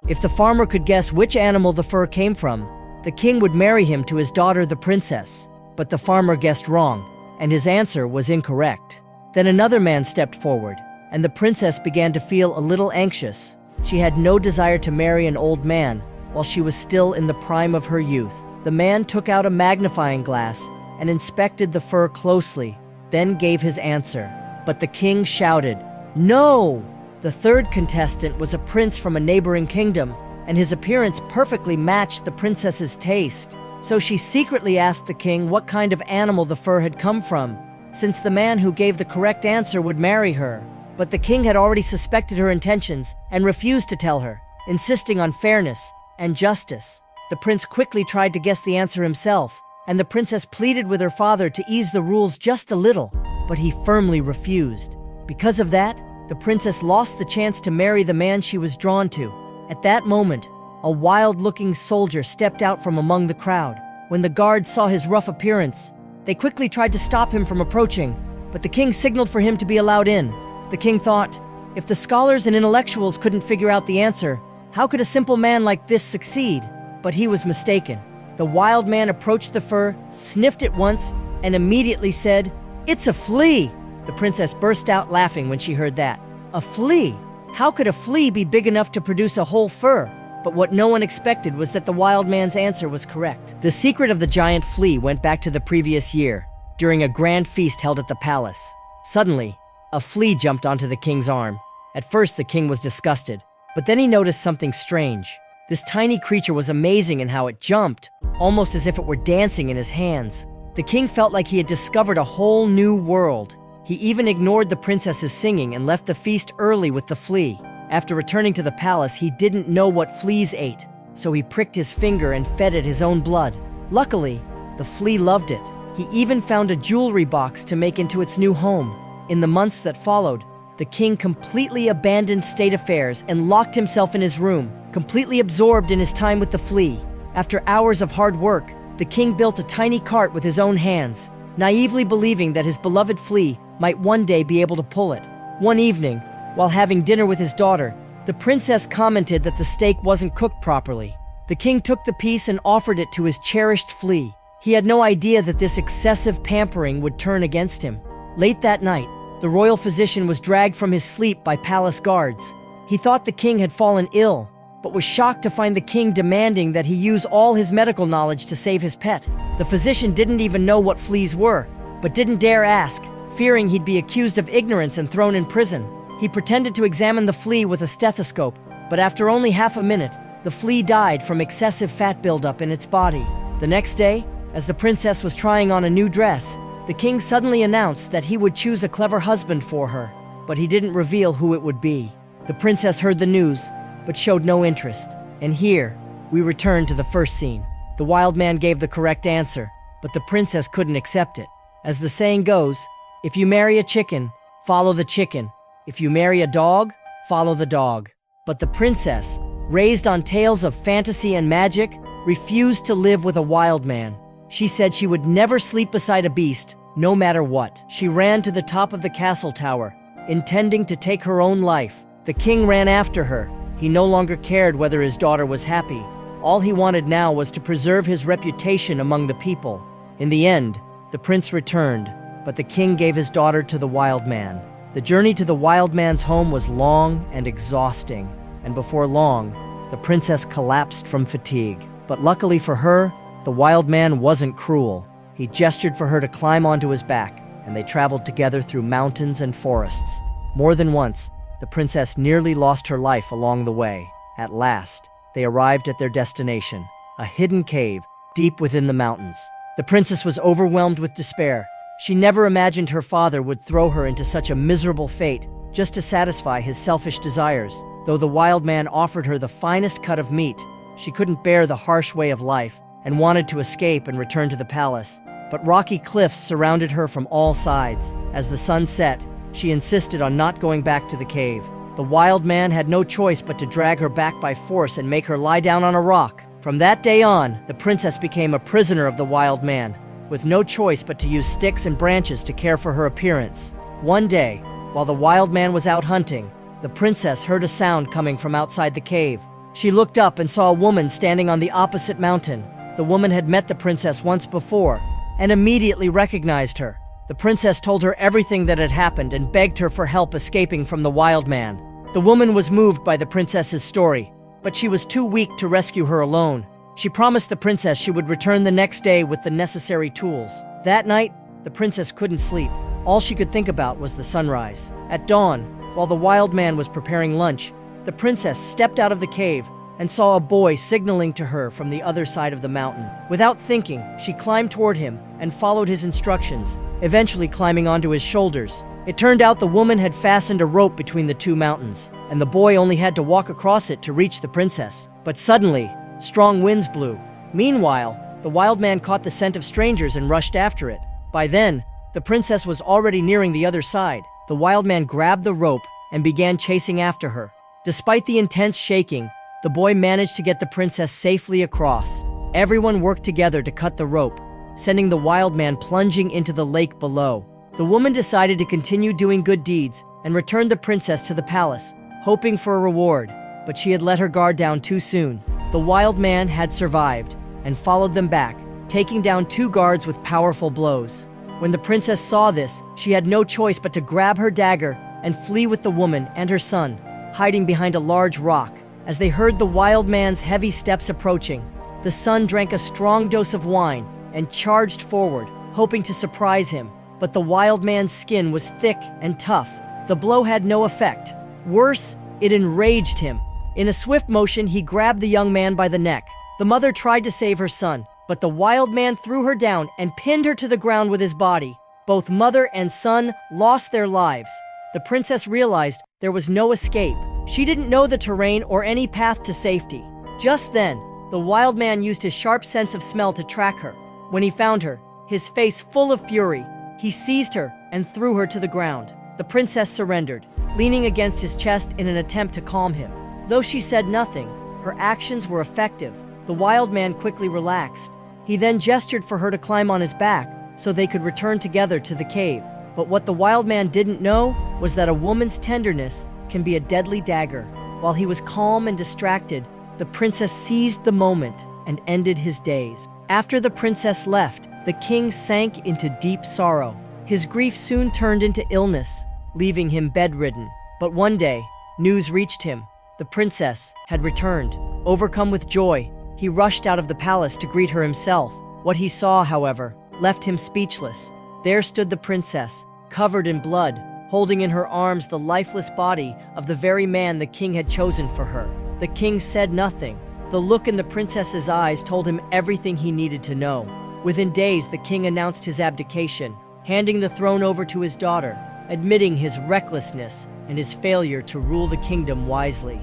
If the farmer could guess which animal the fur came from, the king would marry him to his daughter, the princess. But the farmer guessed wrong, and his answer was incorrect. Then another man stepped forward, and the princess began to feel a little anxious. She had no desire to marry an old man while she was still in the prime of her youth. The man took out a magnifying glass and inspected the fur closely, then gave his answer. But the king shouted, "No!" The third contestant was a prince from a neighboring kingdom, and his appearance perfectly matched the princess's taste. So she secretly asked the king what kind of animal the fur had come from, since the man who gave the correct answer would marry her. But the king had already suspected her intentions and refused to tell her, insisting on fairness and justice. The prince quickly tried to guess the answer himself, and the princess pleaded with her father to ease the rules just a little, but he firmly refused. Because of that, the princess lost the chance to marry the man she was drawn to. At that moment, a wild-looking soldier stepped out from among the crowd. When the guards saw his rough appearance, they quickly tried to stop him from approaching, but the king signaled for him to be allowed in. The king thought, if the scholars and intellectuals couldn't figure out the answer, how could a simple man like this succeed? But he was mistaken. The wild man approached the fur, sniffed it once, and immediately said, "It's a flea!" The princess burst out laughing when she heard that. A flea? How could a flea be big enough to produce a whole fur? But what no one expected was that the wild man's answer was correct. The secret of the giant flea went back to the previous year, during a grand feast held at the palace. Suddenly, a flea jumped onto the king's arm. At first, the king was disgusted, but then he noticed something strange. This tiny creature was amazing in how it jumped, almost as if it were dancing in his hands. The king felt like he had discovered a whole new world. He even ignored the princess's singing and left the feast early with the flea. After returning to the palace, he didn't know what fleas ate, so he pricked his finger and fed it his own blood. Luckily, the flea loved it. He even found a jewelry box to make into its new home. In the months that followed, the king completely abandoned state affairs and locked himself in his room, completely absorbed in his time with the flea. After hours of hard work, the king built a tiny cart with his own hands, naively believing that his beloved flea might one day be able to pull it. One evening, while having dinner with his daughter, the princess commented that the steak wasn't cooked properly. The king took the piece and offered it to his cherished flea. He had no idea that this excessive pampering would turn against him. Late that night, the royal physician was dragged from his sleep by palace guards. He thought the king had fallen ill, but was shocked to find the king demanding that he use all his medical knowledge to save his pet. The physician didn't even know what fleas were, but didn't dare ask, fearing he'd be accused of ignorance and thrown in prison. He pretended to examine the flea with a stethoscope, but after only half a minute, the flea died from excessive fat buildup in its body. The next day, as the princess was trying on a new dress, the king suddenly announced that he would choose a clever husband for her, but he didn't reveal who it would be. The princess heard the news, but showed no interest. And here, we return to the first scene. The wild man gave the correct answer, but the princess couldn't accept it. As the saying goes, if you marry a chicken, follow the chicken. If you marry a dog, follow the dog. But the princess, raised on tales of fantasy and magic, refused to live with a wild man. She said she would never sleep beside a beast, no matter what. She ran to the top of the castle tower, intending to take her own life. The king ran after her. He no longer cared whether his daughter was happy. All he wanted now was to preserve his reputation among the people. In the end, the prince returned, but the king gave his daughter to the wild man. The journey to the wild man's home was long and exhausting, and before long, the princess collapsed from fatigue. But luckily for her, the wild man wasn't cruel. He gestured for her to climb onto his back, and they traveled together through mountains and forests. More than once, the princess nearly lost her life along the way. At last, they arrived at their destination, a hidden cave deep within the mountains. The princess was overwhelmed with despair. She never imagined her father would throw her into such a miserable fate just to satisfy his selfish desires. Though the wild man offered her the finest cut of meat, she couldn't bear the harsh way of life and wanted to escape and return to the palace. But rocky cliffs surrounded her from all sides. As the sun set, she insisted on not going back to the cave. The wild man had no choice but to drag her back by force and make her lie down on a rock. From that day on, the princess became a prisoner of the wild man, with no choice but to use sticks and branches to care for her appearance. One day, while the wild man was out hunting, the princess heard a sound coming from outside the cave. She looked up and saw a woman standing on the opposite mountain. The woman had met the princess once before and immediately recognized her. The princess told her everything that had happened and begged her for help escaping from the wild man. The woman was moved by the princess's story, but she was too weak to rescue her alone. She promised the princess she would return the next day with the necessary tools. That night, the princess couldn't sleep. All she could think about was the sunrise. At dawn, while the wild man was preparing lunch, the princess stepped out of the cave and saw a boy signaling to her from the other side of the mountain. Without thinking, she climbed toward him and followed his instructions, eventually climbing onto his shoulders. It turned out the woman had fastened a rope between the two mountains, and the boy only had to walk across it to reach the princess. But suddenly, strong winds blew. Meanwhile, the wild man caught the scent of strangers and rushed after it. By then, the princess was already nearing the other side. The wild man grabbed the rope and began chasing after her. Despite the intense shaking, the boy managed to get the princess safely across. Everyone worked together to cut the rope, sending the wild man plunging into the lake below. The woman decided to continue doing good deeds and returned the princess to the palace, hoping for a reward, but she had let her guard down too soon. The wild man had survived and followed them back, taking down 2 guards with powerful blows. When the princess saw this, she had no choice but to grab her dagger and flee with the woman and her son, hiding behind a large rock. As they heard the wild man's heavy steps approaching, the son drank a strong dose of wine and charged forward, hoping to surprise him. But the wild man's skin was thick and tough. The blow had no effect. Worse, it enraged him. In a swift motion, he grabbed the young man by the neck. The mother tried to save her son, but the wild man threw her down and pinned her to the ground with his body. Both mother and son lost their lives. The princess realized there was no escape. She didn't know the terrain or any path to safety. Just then, the wild man used his sharp sense of smell to track her. When he found her, his face full of fury, he seized her and threw her to the ground. The princess surrendered, leaning against his chest in an attempt to calm him. Though she said nothing, her actions were effective. The wild man quickly relaxed. He then gestured for her to climb on his back so they could return together to the cave. But what the wild man didn't know was that a woman's tenderness can be a deadly dagger. While he was calm and distracted, the princess seized the moment and ended his days. After the princess left, the king sank into deep sorrow. His grief soon turned into illness, leaving him bedridden. But one day, news reached him. The princess had returned. Overcome with joy, he rushed out of the palace to greet her himself. What he saw, however, left him speechless. There stood the princess, covered in blood, holding in her arms the lifeless body of the very man the king had chosen for her. The king said nothing. The look in the princess's eyes told him everything he needed to know. Within days, the king announced his abdication, handing the throne over to his daughter, admitting his recklessness and his failure to rule the kingdom wisely.